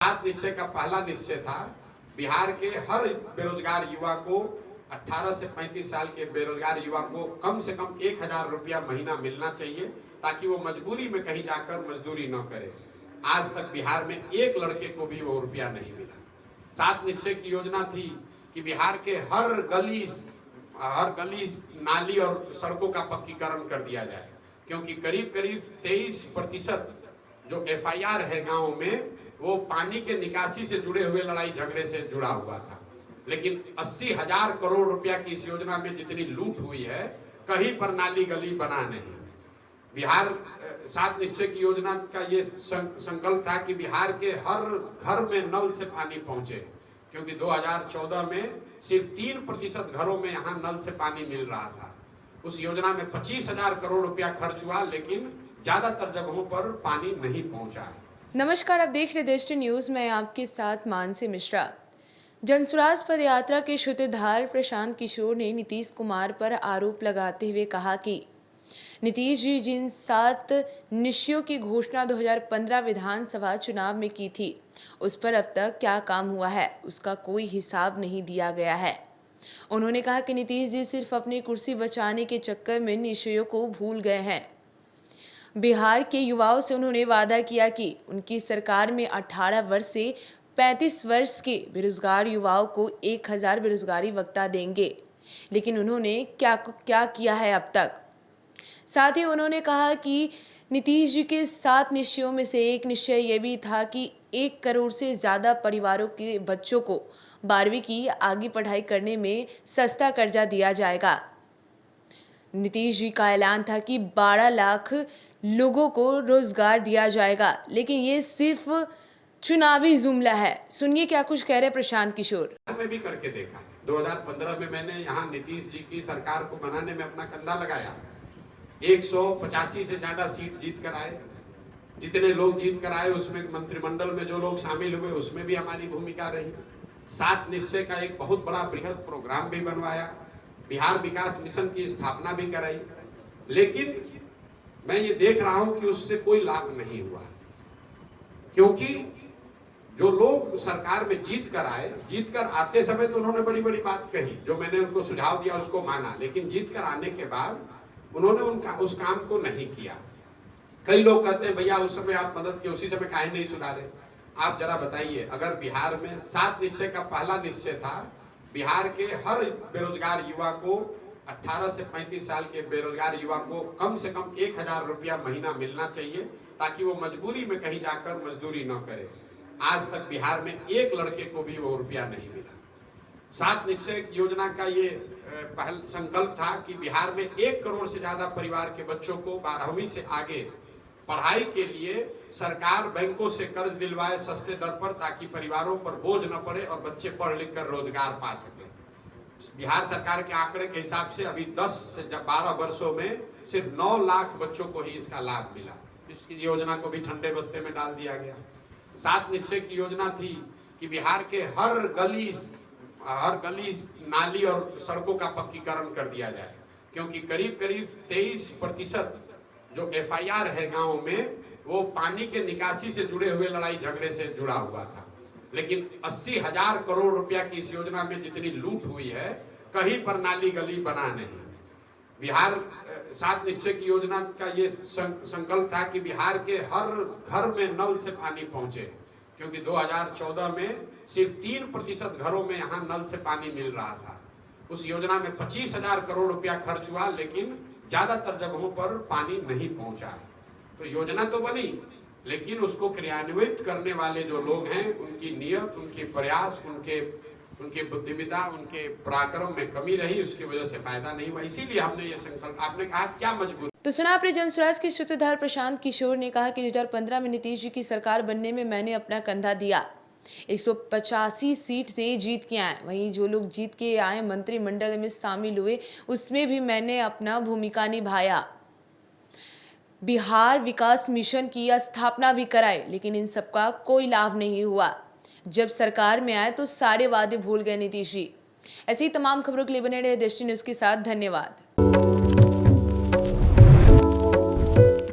सात निश्चय का पहला निश्चय था बिहार के हर बेरोजगार युवा को 18 से 35 साल के बेरोजगार युवा को कम से कम 1000 रुपया महीना मिलना चाहिए ताकि वो मजबूरी में कहीं जाकर मजदूरी न करे। आज तक बिहार में एक लड़के को भी वो रुपया नहीं मिला। सात निश्चय की योजना थी कि बिहार के हर गली नाली और सड़कों का पक्कीकरण कर दिया जाए, क्योंकि करीब करीब 23% जो FIR है गाँव में वो पानी के निकासी से जुड़े हुए लड़ाई झगड़े से जुड़ा हुआ था। लेकिन 80,000 करोड़ रुपया की इस योजना में जितनी लूट हुई है, कहीं पर नाली गली बना नहीं। बिहार सात निश्चय की योजना का ये संकल्प था कि बिहार के हर घर में नल से पानी पहुंचे, क्योंकि 2014 में सिर्फ 3% घरों में यहाँ नल से पानी मिल रहा था। उस योजना में 25,000 करोड़ रुपया खर्च हुआ, लेकिन ज्यादातर जगहों पर पानी नहीं पहुंचा है। नमस्कार, आप देख रहे देश न्यूज में आपके साथ मानसी मिश्रा। जनसुराज पदयात्रा के सूत्रधार प्रशांत किशोर ने नीतीश कुमार पर आरोप लगाते हुए कहा कि नीतीश जी जिन 7 निश्चयों की घोषणा 2015 विधानसभा चुनाव में की थी, उस पर अब तक क्या काम हुआ है, उसका कोई हिसाब नहीं दिया गया है। उन्होंने कहा कि नीतीश जी सिर्फ अपनी कुर्सी बचाने के चक्कर में निश्चयों को भूल गए हैं। बिहार के युवाओं से उन्होंने वादा किया कि उनकी सरकार में 18 वर्ष से 35 वर्ष के बेरोजगार युवाओं को 1000 बेरोजगारी भत्ता देंगे, लेकिन उन्होंने क्या किया है अब तक। साथ ही उन्होंने कहा कि नीतीश जी के 7 निश्चयों में से एक निश्चय ये भी था कि 1 करोड़ से ज़्यादा परिवारों के बच्चों को 12वीं की आगे पढ़ाई करने में सस्ता कर्जा दिया जाएगा। नीतीश जी का ऐलान था कि 12 लाख लोगों को रोजगार दिया जाएगा, लेकिन ये सिर्फ चुनावी जुमला है। सुनिए क्या कुछ कह रहे प्रशांत किशोर। मैं भी करके देखा। 2015 में मैंने यहाँ नीतीश जी की सरकार को बनाने में अपना कंधा लगाया। 185 से ज्यादा सीट जीत कर आए। जितने लोग जीत कर आए उसमें मंत्रिमंडल में जो लोग शामिल हुए उसमें भी हमारी भूमिका रही। सात निश्चय का एक बहुत बड़ा बृहद प्रोग्राम भी बनवाया, बिहार विकास मिशन की स्थापना भी कराई, लेकिन मैं ये देख रहा हूं कि उससे कोई लाभ नहीं हुआ। क्योंकि जो लोग सरकार में जीत कर आते समय तो उन्होंने बड़ी बड़ी बात कही, जो मैंने उनको सुझाव दिया उसको माना, लेकिन जीत कर आने के बाद उन्होंने उस काम को नहीं किया। कई लोग कहते हैं भैया उस समय आप मदद किए, उसी समय काहे नहीं सुधारे। आप जरा बताइए, अगर बिहार में सात निश्चय का पहला निश्चय था बिहार के हर बेरोजगार युवा को 18 से 35 साल के बेरोजगार युवा को कम से कम 1000 रुपया महीना मिलना चाहिए ताकि वो मजबूरी में कहीं जाकर मजदूरी न करे। आज तक बिहार में एक लड़के को भी वो रुपया नहीं मिला। सात निश्चय योजना का ये पहल संकल्प था कि बिहार में 1 करोड़ से ज्यादा परिवार के बच्चों को 12वीं से आगे पढ़ाई के लिए सरकार बैंकों से कर्ज दिलवाए सस्ते दर पर, ताकि परिवारों पर बोझ न पड़े और बच्चे पढ़ लिख कर रोजगार पा सके। बिहार सरकार के आंकड़े के हिसाब से अभी 10 से 12 वर्षों में सिर्फ 9 लाख बच्चों को ही इसका लाभ मिला। इसकी योजना को भी ठंडे बस्ते में डाल दिया गया। सात निश्चय की योजना थी कि बिहार के हर गली नाली और सड़कों का पक्कीकरण कर दिया जाए, क्योंकि करीब करीब 23% जो FIR है गाँव में वो पानी के निकासी से जुड़े हुए लड़ाई झगड़े से जुड़ा हुआ था। लेकिन 80,000 करोड़ रुपया की इस योजना में जितनी लूट हुई है, कहीं पर नाली गली बना नहीं। बिहार सात निश्चय की योजना का ये संकल्प था कि बिहार के हर घर में नल से पानी पहुंचे, क्योंकि 2014 में सिर्फ 3% घरों में यहाँ नल से पानी मिल रहा था। उस योजना में 25,000 करोड़ रुपया खर्च हुआ, लेकिन ज्यादातर जगहों पर पानी नहीं पहुंचा है। तो योजना तो बनी, लेकिन उसको क्रियान्वित करने वाले जो लोग हैं उनकी नियत, उनके प्रयास, उनके बुद्धिमत्ता, उनके पराक्रम में कमी रही, उसकी वजह से फायदा नहीं हुआ। इसीलिए हमने ये संकल्प, आपने कहा क्या मजबूत। तो सुना आपने जनसुराज के सूत्रधार प्रशांत किशोर ने कहा कि 2015 में नीतीश जी की सरकार बनने में मैंने अपना कंधा दिया। 185 सीट से जीत के आए, वहीं जो लोग जीत के आए मंत्रिमंडल में शामिल हुए उसमें भी मैंने अपना भूमिका निभाया। बिहार विकास मिशन की स्थापना भी कराई, लेकिन इन सबका कोई लाभ नहीं हुआ। जब सरकार में आए तो सारे वादे भूल गए नीतीश जी। ऐसी तमाम खबरों के लिए बने रहे देश न्यूज के साथ। धन्यवाद।